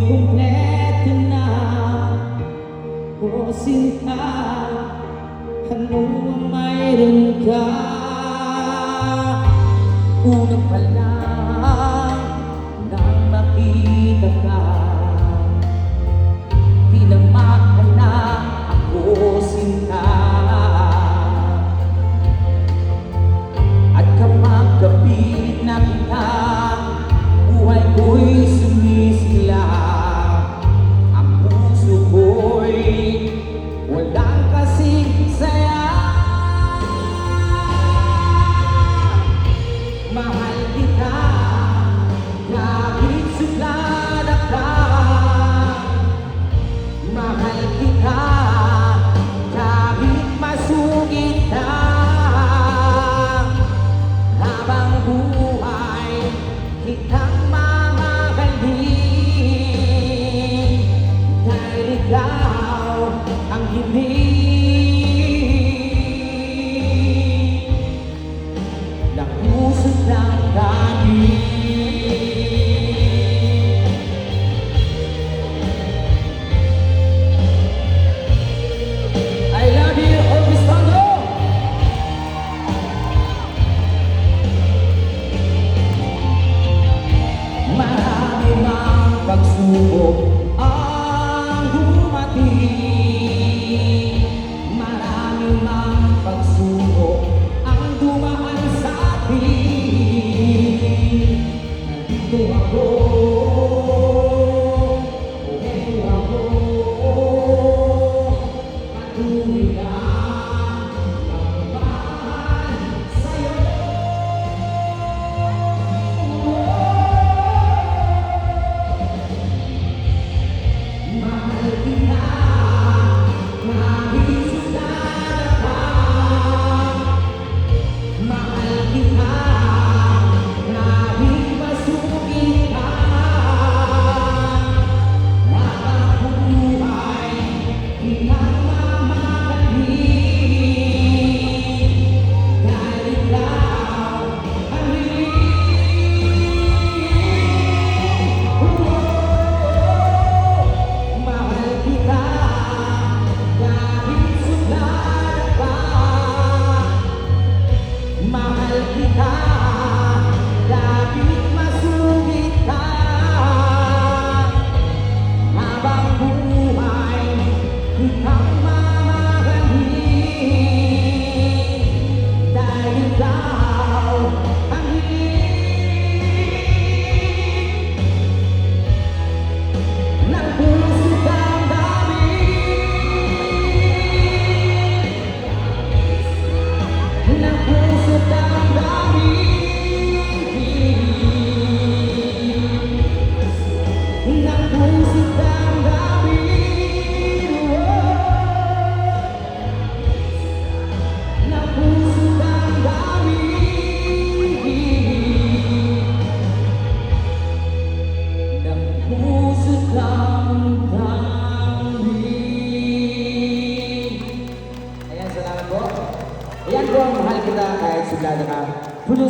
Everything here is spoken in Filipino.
kumpleto na. O sinta, ano ang mayroon ka? Una pa lang nang makita ka, tinamakan na ako, sinta. At kapag kapit na kita, buhay ko'y sumisila. Ang puso ko'y walang kasing saya. Mahal kita kahit suplada ka. Mahal kita kahit masugid ka. Habang buhay kitang mamahalin, dahil ikaw ang hiling ng puso't ng damdamin. I love you, Elvis Tondo. Marami mang pagsubok ang dumating, marami mang pagsubok ang dumaan sa atin. Nandito ako, ito ako, patuloy lang magmamahal sa'yo. Mahal kita kahit suplada ka. Mahal kita kahit masugid ka. Habang buhay kitang mamahalin, dahil ikaw ang mahal kita kahit suplada ka. Mahal kita kahit masugid ka. Habang buhay kitang mamahalin, dahil ikaw ang hiling ng puso't damdamin. Ng puso't damdamin.